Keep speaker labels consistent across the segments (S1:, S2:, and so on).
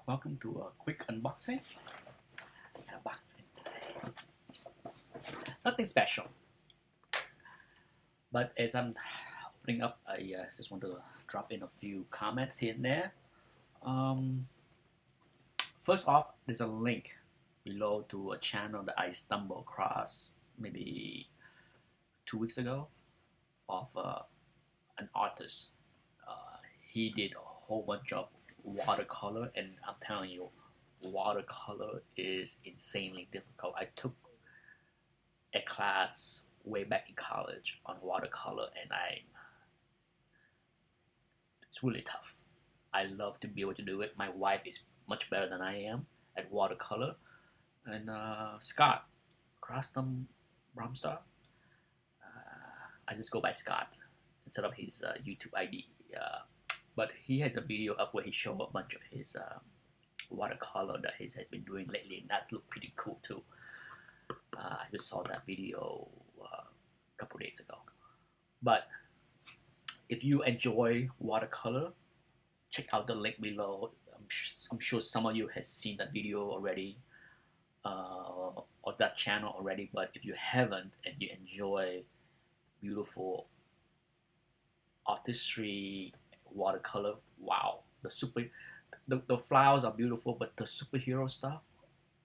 S1: welcome to a quick unboxing. Nothing special, but as I'm opening up, I just want to drop in a few comments here and there. First off, there's a link below to a channel that I stumbled across maybe 2 weeks ago of an artist. He did a whole bunch of watercolor, and I'm telling you, watercolor is insanely difficult. I took a class way back in college on watercolor, and it's really tough. I love to be able to do it. My wife is much better than I am at watercolor, and Scott Croston Bromstar, I just go by Scott instead of his YouTube ID. But he has a video up where he showed a bunch of his watercolor that he has been doing lately, and that looked pretty cool too. I just saw that video a couple days ago. But if you enjoy watercolor, check out the link below. I'm sure some of you has seen that video already, or that channel already. But if you haven't and you enjoy beautiful artistry watercolor, wow, the flowers are beautiful, but the superhero stuff,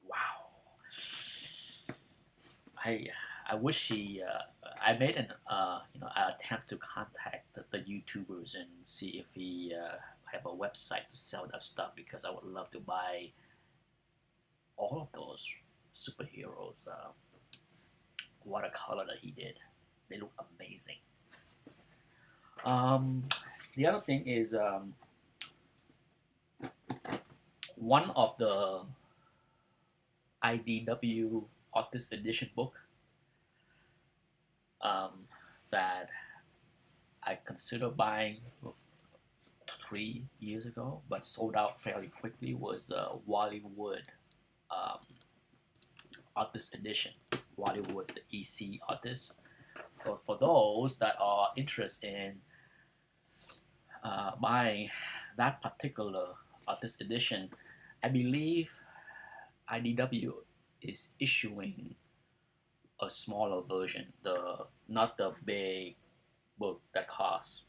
S1: wow. I wish I made an attempt to contact the YouTubers and see if he have a website to sell that stuff, because I would love to buy all of those superheroes watercolor that he did. They look amazing. The other thing is one of the IDW Artist Edition book that I considered buying 3 years ago, but sold out fairly quickly, was the Wally Artist Edition. Wally, the EC artist. So for those that are interested in buying that particular artist edition, I believe IDW is issuing a smaller version, not the big book that costs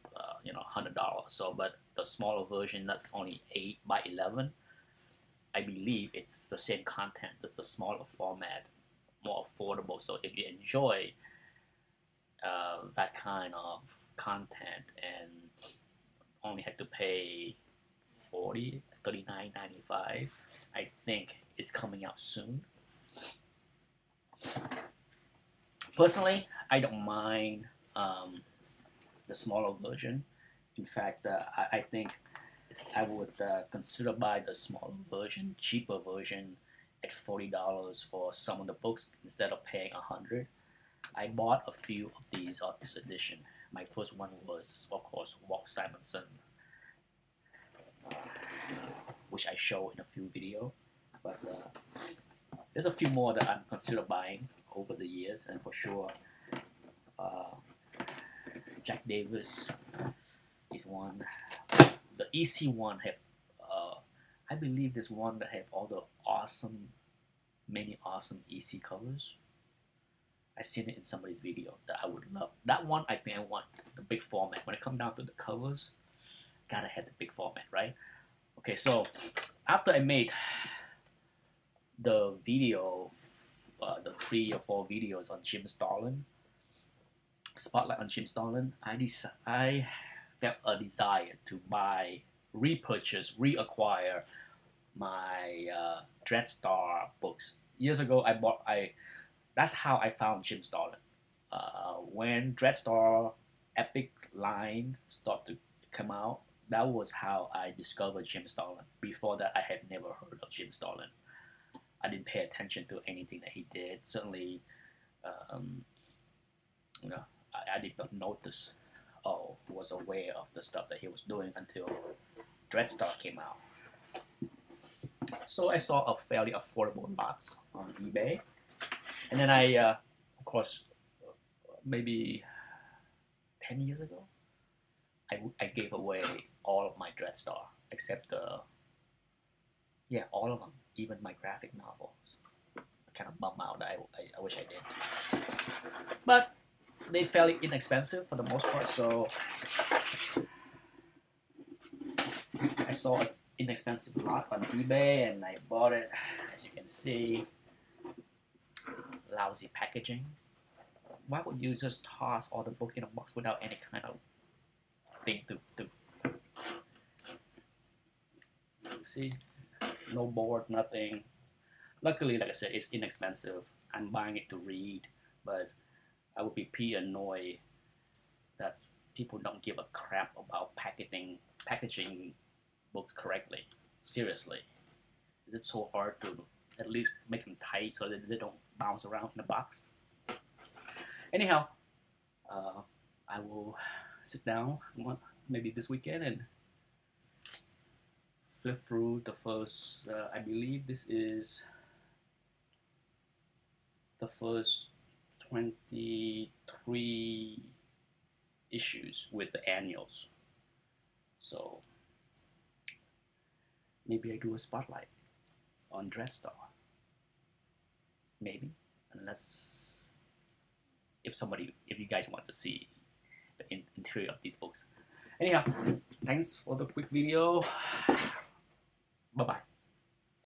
S1: $100. So, but the smaller version that's only 8 by 11. I believe it's the same content, just a smaller format, more affordable. So if you enjoy that kind of content and only have to pay $39.95, I think it's coming out soon. Personally, I don't mind the smaller version. In fact, I think I would consider buy the smaller version, cheaper version, at $40 for some of the books instead of paying $100. I bought a few of these artist edition. My first one was, of course, Walt Simonson, which I show in a few videos. But there's a few more that I'm considering buying over the years, and for sure, Jack Davis is one. The EC one have, I believe there's one that have all the many awesome EC colors. I've seen it in somebody's video that I would love. That one, I think I want the big format. When it comes down to the covers, gotta have the big format, right? Okay, so after I made the video, the 3 or 4 videos on Jim Starlin, spotlight on Jim Starlin, I felt a desire to reacquire my Dreadstar books. Years ago, that's how I found Jim Starlin. When Dreadstar Epic line started to come out, that was how I discovered Jim Starlin. Before that, I had never heard of Jim Starlin. I didn't pay attention to anything that he did. Certainly, I did not notice or was aware of the stuff that he was doing until Dreadstar came out. So I saw a fairly affordable box on eBay. And then I, of course, maybe 10 years ago, I gave away all of my Dreadstar except Yeah, all of them, even my graphic novels. I kind of bum out. I wish I did, but they fairly inexpensive for the most part. So I saw an inexpensive lot on eBay and I bought it. As you can see, lousy packaging. Why would you just toss all the book in a box without any kind of thing to see? No board, nothing. Luckily, like I said, it's inexpensive. I'm buying it to read, but I would be pretty annoyed that people don't give a crap about packaging books correctly. Seriously, is it so hard to at least make them tight so that they don't bounce around in the box? Anyhow, I will sit down maybe this weekend and flip through the first. I believe this is the first 23 issues with the annuals. So maybe I do a spotlight on Dreadstar. Maybe, unless if you guys want to see the interior of these books. Anyhow, thanks for the quick video. Bye bye.